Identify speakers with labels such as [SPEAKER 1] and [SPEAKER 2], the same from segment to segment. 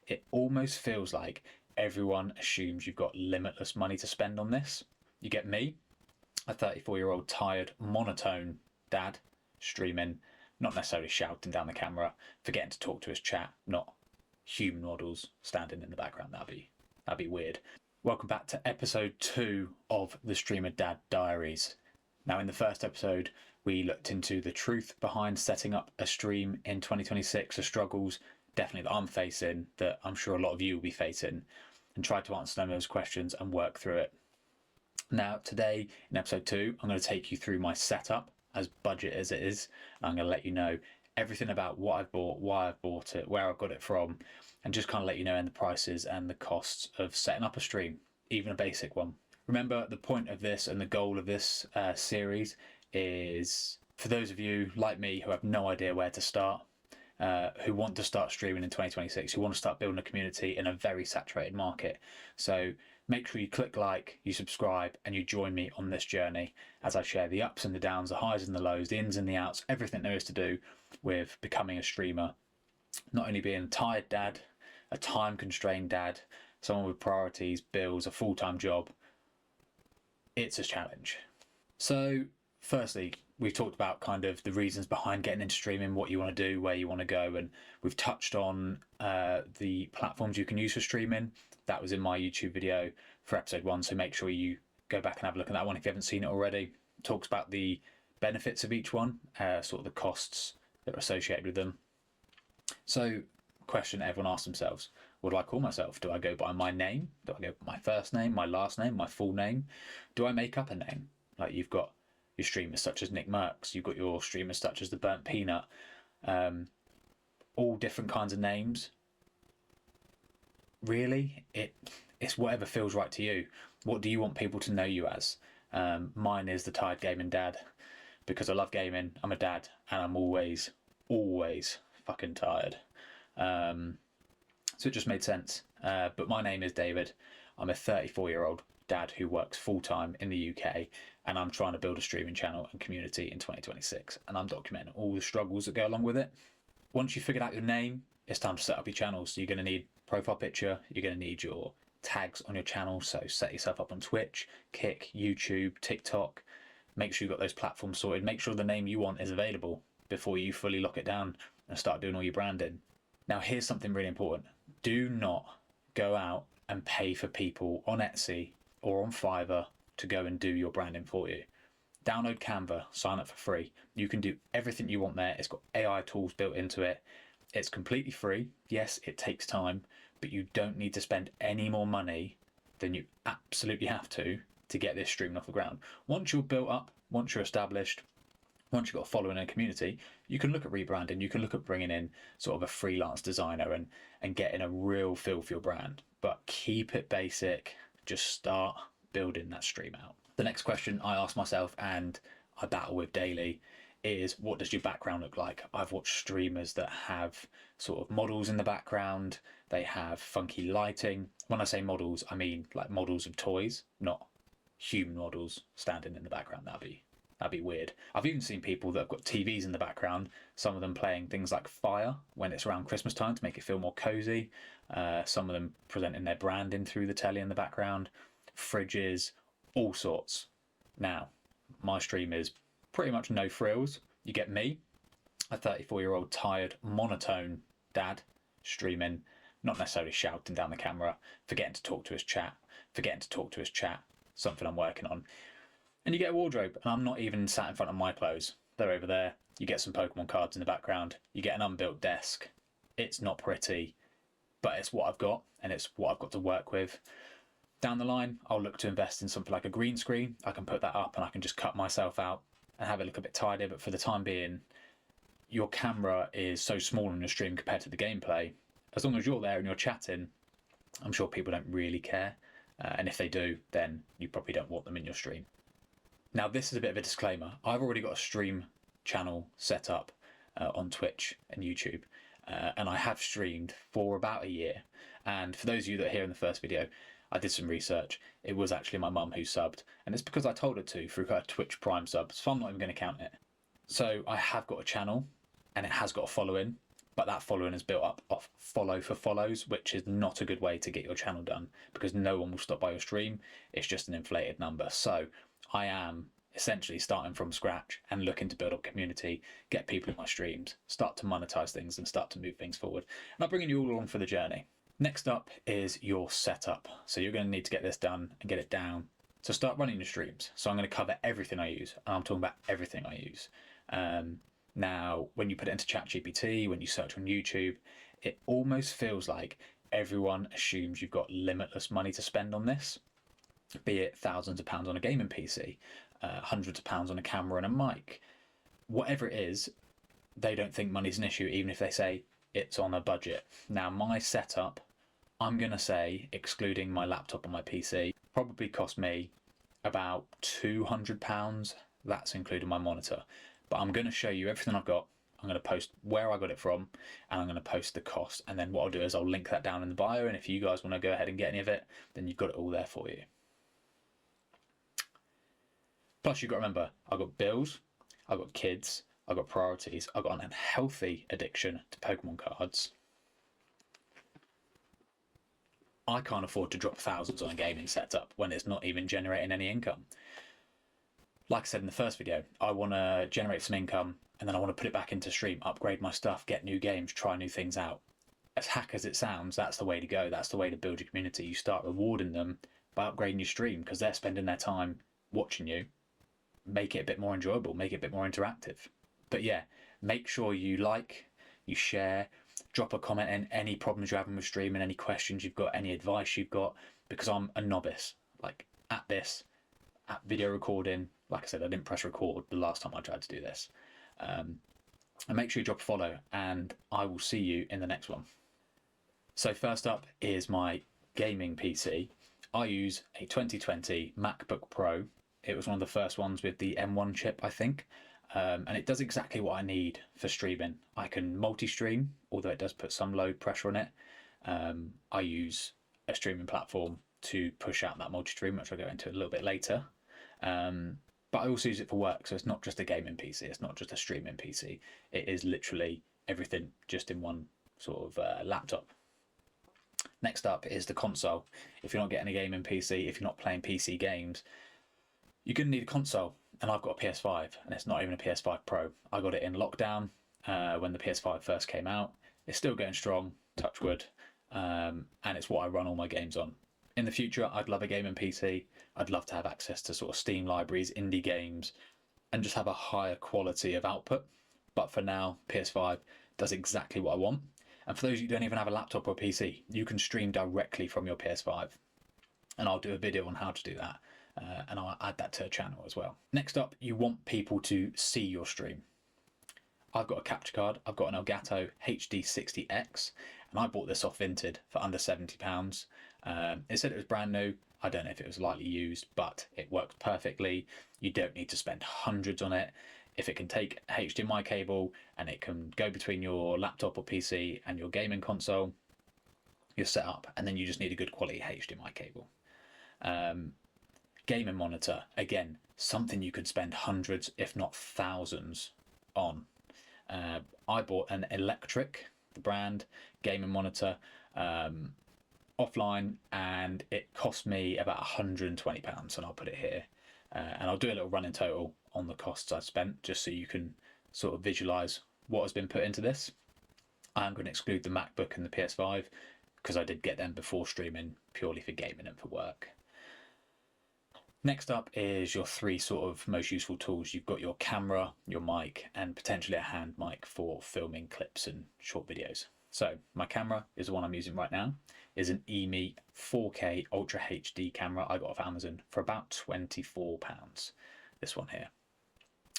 [SPEAKER 1] it almost feels like everyone assumes you've got limitless money to spend on this. You get me, a 34-year-old tired, monotone dad, streaming, not necessarily shouting down the camera, forgetting to talk to his chat, not human models standing in the background. That'd be weird. Welcome back to episode 2 of the Streamer Dad Diaries. Now, in the first episode, we looked into the truth behind setting up a stream in 2026, the struggles definitely that I'm facing, that I'm sure a lot of you will be facing, and tried to answer some of those questions and work through it. Now, today in episode 2, I'm going to take you through my setup, as budget as it is. I'm going to let you know everything about what I've bought, why I've bought it, where I've got it from, and just kind of let you know the prices and the costs of setting up a stream, even a basic one. Remember, the point of this and the goal of this series is for those of you like me who have no idea where to start, who want to start streaming in 2026, who want to start building a community in a very saturated market. So make sure you click like, you subscribe, and you join me on this journey as I share the ups and the downs, the highs and the lows, the ins and the outs, everything there is to do with becoming a streamer. Not only being a tired dad, a time-constrained dad, someone with priorities, bills, a full-time job. It's a challenge. So firstly, we've talked about kind of the reasons behind getting into streaming, what you want to do, where you want to go, and we've touched on the platforms you can use for streaming. That was in my YouTube video for episode 1, so make sure you go back and have a look at that one if you haven't seen it already. It talks about the benefits of each one, sort of the costs that are associated with them. So, question everyone asks themselves, what do I call myself? Do I go by my name? Do I go by my first name, my last name, my full name? Do I make up a name? Like, you've got your streamers such as Nick Merckx, you've got your streamers such as the Burnt Peanut, all different kinds of names. Really, it's whatever feels right to you. What do you want people to know you as? Mine is the tired gaming dad, because I love gaming, I'm a dad, and I'm always fucking tired. So it just made sense. But my name is David. I'm a 34-year-old dad who works full-time in the UK, and I'm trying to build a streaming channel and community in 2026, and I'm documenting all the struggles that go along with it. Once you've figured out your name, it's time to set up your channel. So you're going to need profile picture, you're going to need your tags on your channel, so set yourself up on Twitch, Kick, YouTube, TikTok. Make sure you've got those platforms sorted. Make sure the name you want is available before you fully lock it down and start doing all your branding. Now, here's something really important. Do not go out and pay for people on Etsy or on Fiverr to go and do your branding for you. Download Canva, sign up for free. You can do everything you want there. It's got AI tools built into it. It's completely free. Yes, it takes time, but you don't need to spend any more money than you absolutely have to get this streaming off the ground. Once you're built up, once you're established, once you've got a following and a community, you can look at rebranding, you can look at bringing in sort of a freelance designer and getting a real feel for your brand. But keep it basic, just start building that stream out. The next question I ask myself and I battle with daily is, what does your background look like? I've watched streamers that have sort of models in the background, they have funky lighting. When I say models, I mean like models of toys, not human models standing in the background. That'd be weird. I've even seen people that have got TVs in the background, some of them playing things like Fire when it's around Christmas time to make it feel more cozy. Some of them presenting their branding through the telly in the background, fridges, all sorts. Now, my stream is pretty much no frills. You get me, a 34-year-old tired, monotone dad, streaming, not necessarily shouting down the camera, forgetting to talk to his chat, something I'm working on. And you get a wardrobe, and I'm not even sat in front of my clothes. They're over there. You get some Pokemon cards in the background. You get an unbuilt desk. It's not pretty, but it's what I've got, and it's what I've got to work with. Down the line, I'll look to invest in something like a green screen. I can put that up and I can just cut myself out and have it look a bit tidier, but for the time being, your camera is so small on your stream compared to the gameplay. As long as you're there and you're chatting, I'm sure people don't really care. And if they do, then you probably don't want them in your stream. Now, this is a bit of a disclaimer. I've already got a stream channel set up on Twitch and YouTube, and I have streamed for about a year. And for those of you that are here in the first video, I did some research. It was actually my mum who subbed, and it's because I told her to through her Twitch Prime sub, so I'm not even going to count it. So I have got a channel, and it has got a following, but that following is built up off follow for follows, which is not a good way to get your channel done because no one will stop by your stream. It's just an inflated number. So I am essentially starting from scratch and looking to build up community, get people in my streams, start to monetize things and start to move things forward. And I'm bringing you all along for the journey. Next up is your setup. So you're going to need to get this done and get it down. So start running your streams. So I'm going to cover everything I use, and I'm talking about everything I use. Now, when you put it into ChatGPT, when you search on YouTube, it almost feels like everyone assumes you've got limitless money to spend on this, be it thousands of pounds on a gaming PC, hundreds of pounds on a camera and a mic. Whatever it is, they don't think money's an issue, even if they say it's on a budget. Now, my setup, I'm going to say, excluding my laptop and my PC, probably cost me about £200. That's including my monitor. But I'm going to show you everything I've got. I'm going to post where I got it from, and I'm going to post the cost. And then what I'll do is I'll link that down in the bio. And if you guys want to go ahead and get any of it, then you've got it all there for you. Plus, you've got to remember, I've got bills, I've got kids, I've got priorities, I've got an unhealthy addiction to Pokemon cards. I can't afford to drop thousands on a gaming setup when it's not even generating any income. Like I said in the first video, I want to generate some income and then I want to put it back into stream, upgrade my stuff, get new games, try new things out. As hack as it sounds, that's the way to go. That's the way to build your community. You start rewarding them by upgrading your stream because they're spending their time watching you. Make it a bit more enjoyable, make it a bit more interactive. But yeah, make sure you like, you share, drop a comment in any problems you're having with streaming, any questions you've got, any advice you've got, because I'm a novice, like at this, at video recording. Like I said, I didn't press record the last time I tried to do this. And make sure you drop a follow, and I will see you in the next one. So first up is my gaming PC. I use a 2020 MacBook Pro. It was one of the first ones with the M1 chip, I think. And it does exactly what I need for streaming. I can multi-stream, although it does put some load pressure on it. I use a streaming platform to push out that multi-stream, which I'll go into a little bit later. But I also use it for work, so it's not just a gaming PC, it's not just a streaming PC. It is literally everything just in one sort of laptop. Next up is the console. If you're not getting a gaming PC, if you're not playing PC games, you're going to need a console. And I've got a PS5, and it's not even a PS5 Pro. I got it in lockdown when the PS5 first came out. It's still going strong, touch wood, and it's what I run all my games on. In the future, I'd love a gaming PC. I'd love to have access to sort of Steam libraries, indie games, and just have a higher quality of output. But for now, PS5 does exactly what I want. And for those of you who don't even have a laptop or a PC, you can stream directly from your PS5. And I'll do a video on how to do that. And I'll add that to a channel as well. Next up, you want people to see your stream. I've got a capture card. I've got an Elgato HD60X, and I bought this off Vinted for under £70. It said it was brand new. I don't know if it was lightly used, but it works perfectly. You don't need to spend hundreds on it. If it can take a HDMI cable and it can go between your laptop or PC and your gaming console, you're set up, and then you just need a good quality HDMI cable. Gaming monitor, again, something you could spend hundreds, if not thousands on. I bought an Electric, the brand, gaming monitor, offline, and it cost me about £120, and I'll put it here. And I'll do a little running total on the costs I've spent, just so you can sort of visualize what has been put into this. I'm going to exclude the MacBook and the PS5 because I did get them before streaming, purely for gaming and for work. Next up is your three sort of most useful tools. You've got your camera, your mic, and potentially a hand mic for filming clips and short videos. So my camera is the one I'm using right now. Is an eMeet 4K Ultra HD camera I got off Amazon for about £24. This one here.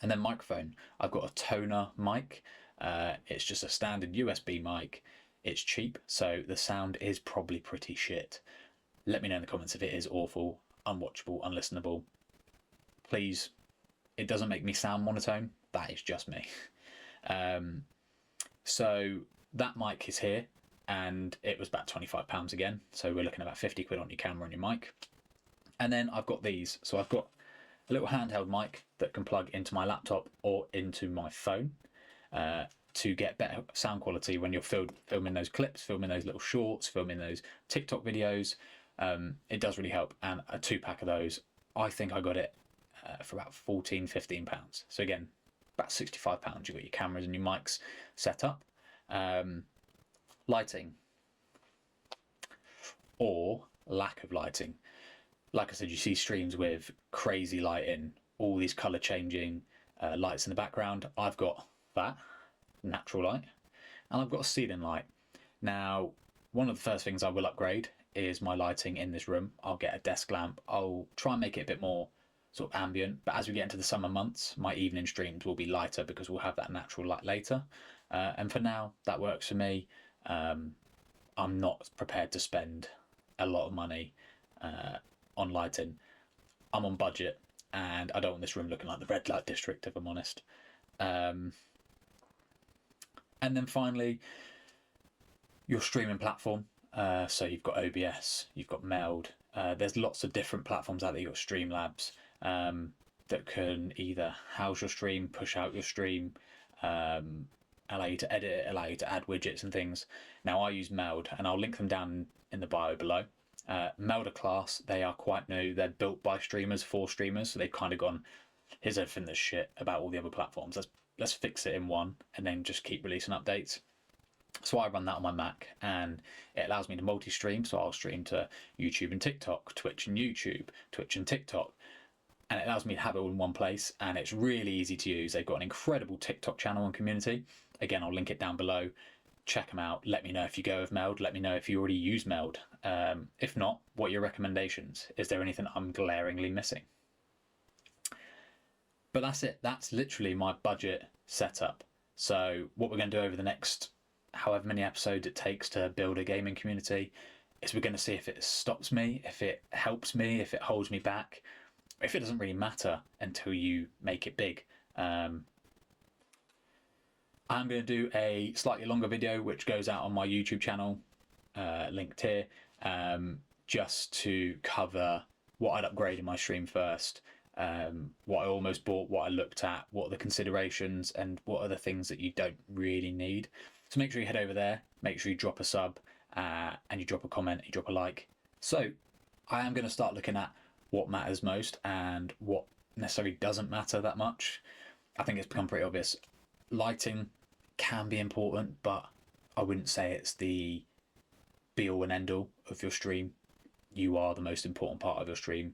[SPEAKER 1] And then microphone. I've got a toner mic. It's just a standard USB mic. It's cheap, so the sound is probably pretty shit. Let me know in the comments if it is awful, unwatchable, unlistenable. Please, it doesn't make me sound monotone. That is just me. So that mic is here, and it was about £25 again. So we're looking at about 50 quid on your camera and your mic. And then I've got these. So I've got a little handheld mic that can plug into my laptop or into my phone. to get better sound quality when you're filming those clips, filming those little shorts, filming those TikTok videos. It does really help. And a 2-pack of those, I think I got it for about £14-15. So again, about £65. You've got your cameras and your mics set up. Lighting or lack of lighting. Like I said, you see streams with crazy lighting, all these colour changing lights in the background. I've got that natural light, and I've got a ceiling light. Now, one of the first things I will upgrade is my lighting in this room. I'll get a desk lamp. I'll try and make it a bit more sort of ambient, but as we get into the summer months, my evening streams will be lighter because we'll have that natural light later. And for now, that works for me. I'm not prepared to spend a lot of money on lighting. I'm on budget, and I don't want this room looking like the red light district, if I'm honest. And then finally, your streaming platform. So you've got OBS, you've got Meld. There's lots of different platforms out there. You've got Streamlabs that can either house your stream, push out your stream, allow you to edit it, allow you to add widgets and things. Now I use Meld, and I'll link them down in the bio below. Meld are class. They are quite new. They're built by streamers for streamers, so they've kind of gone, here's everything that's shit about all the other platforms. Let's fix it in one, and then just keep releasing updates. So I run that on my Mac, and it allows me to multi-stream. So I'll stream to YouTube and TikTok, Twitch and YouTube, Twitch and TikTok, and it allows me to have it all in one place. And it's really easy to use. They've got an incredible TikTok channel and community. Again, I'll link it down below. Check them out. Let me know if you go with Meld. Let me know if you already use Meld. If not, what are your recommendations? Is there anything I'm glaringly missing? But that's it. That's literally my budget setup. So what we're going to do over the next however many episodes it takes to build a gaming community is we're going to see if it stops me, if it helps me, if it holds me back, if it doesn't really matter until you make it big. I'm going to do a slightly longer video which goes out on my YouTube channel, linked here, just to cover what I'd upgrade in my stream first, what I almost bought, what I looked at, what are the considerations, and what are the things that you don't really need. So make sure you head over there, make sure you drop a sub, and you drop a comment, you drop a like. So I am going to start looking at what matters most and what necessarily doesn't matter that much. I think it's become pretty obvious. Lighting can be important, but I wouldn't say it's the be all and end all of your stream. You are the most important part of your stream.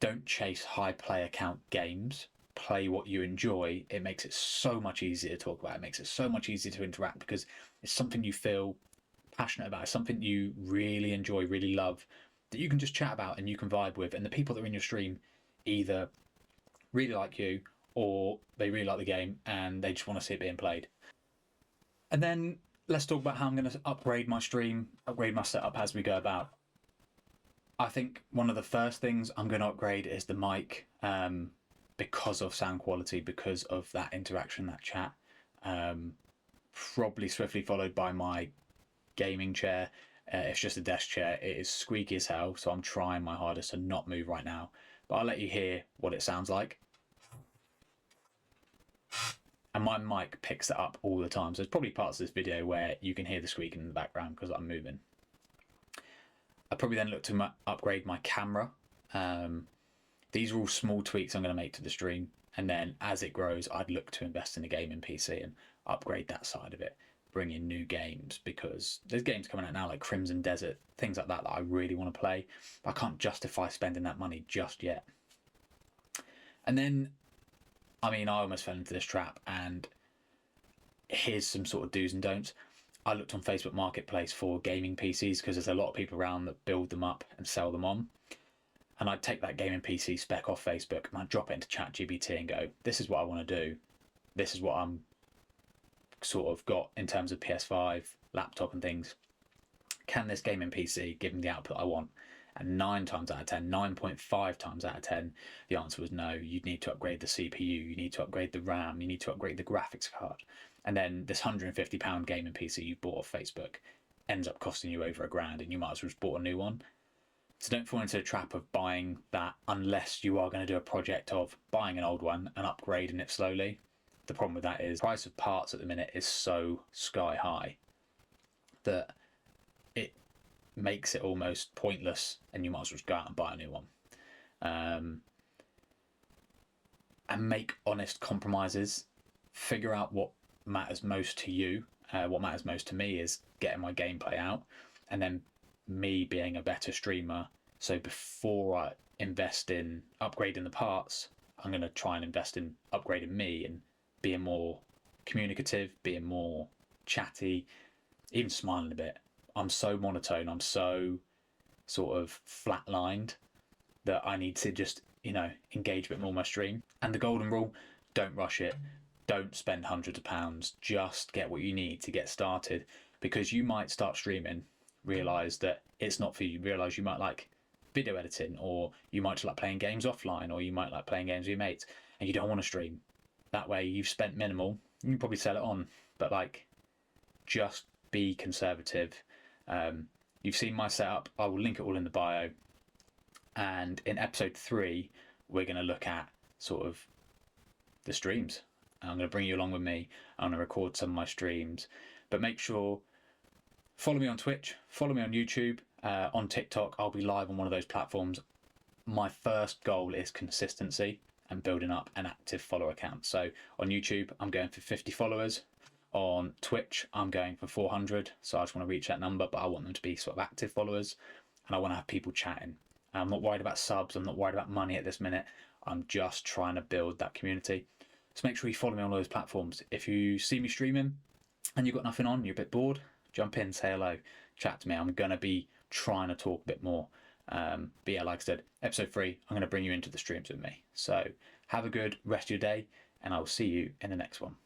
[SPEAKER 1] Don't chase high player count games. Play what you enjoy. It makes it so much easier to talk about. It makes it so much easier to interact because it's something you feel passionate about. It's something you really enjoy, really love, that you can just chat about and you can vibe with. And the people that are in your stream either really like you or they really like the game and they just want to see it being played. And then let's talk about how I'm going to upgrade my stream, upgrade my setup as we go about. I think one of the first things I'm going to upgrade is the mic, because of sound quality, because of that interaction, that chat. Probably swiftly followed by my gaming chair. It's just a desk chair. It is squeaky as hell, so I'm trying my hardest to not move right now. But I'll let you hear what it sounds like. And my mic picks it up all the time. So there's probably parts of this video where you can hear the squeaking in the background because I'm moving. I probably then look to upgrade my camera. These are all small tweaks I'm going to make to the stream. And then as it grows, I'd look to invest in a gaming PC and upgrade that side of it. Bring in new games because there's games coming out now like Crimson Desert, things like that I really want to play. But I can't justify spending that money just yet. And then, I mean, I almost fell into this trap, and here's some sort of do's and don'ts. I looked on Facebook Marketplace for gaming PCs because there's a lot of people around that build them up and sell them on. And I'd take that gaming PC spec off Facebook and I'd drop it into ChatGPT and go, this is what I want to do. This is what I'm sort of got in terms of PS5, laptop and things. Can this gaming PC give me the output I want? And 9 times out of 10, 9.5 times out of 10, the answer was no. You'd need to upgrade the CPU, you need to upgrade the RAM, you need to upgrade the graphics card. And then this £150 gaming PC you bought off Facebook ends up costing you over £1,000 and you might as well just bought a new one. So don't fall into the trap of buying that unless you are going to do a project of buying an old one and upgrading it slowly. the problem with that is the price of parts at the minute is so sky high that it makes it almost pointless, and you might as well just go out and buy a new one. And make honest compromises. Figure out what matters most to you. What matters most to me is getting my gameplay out, and then me being a better streamer. So before I invest in upgrading the parts, I'm going to try and invest in upgrading me and being more communicative, being more chatty, even smiling a bit. I'm so monotone, I'm so sort of flatlined that I need to just, engage a bit more on my stream. And the golden rule, don't rush it. Don't spend hundreds of pounds. Just get what you need to get started, because you might start streaming, realise that it's not for you, realise you might like video editing, or you might like playing games offline, or you might like playing games with your mates, and you don't want to stream. That way you've spent minimal, you can probably sell it on, but just be conservative. You've seen my setup, I will link it all in the bio, and in episode 3 we're going to look at sort of the streams. I'm going to bring you along with me. I'm going to record some of my streams, but make sure follow me on Twitch, follow me on YouTube, on TikTok. I'll be live on one of those platforms. My first goal is consistency and building up an active follower account. So on YouTube I'm going for 50 followers. On Twitch I'm going for 400, so I just want to reach that number, but I want them to be sort of active followers, and I want to have people chatting. I'm not worried about subs, I'm not worried about money at this minute. I'm just trying to build that community. So make sure you follow me on all those platforms. If you see me streaming and you've got nothing on, you're a bit bored, jump in, say hello, chat to me. I'm going to be trying to talk a bit more. But yeah, like I said, episode 3, I'm going to bring you into the streams with me. So have a good rest of your day, and I will see you in the next one.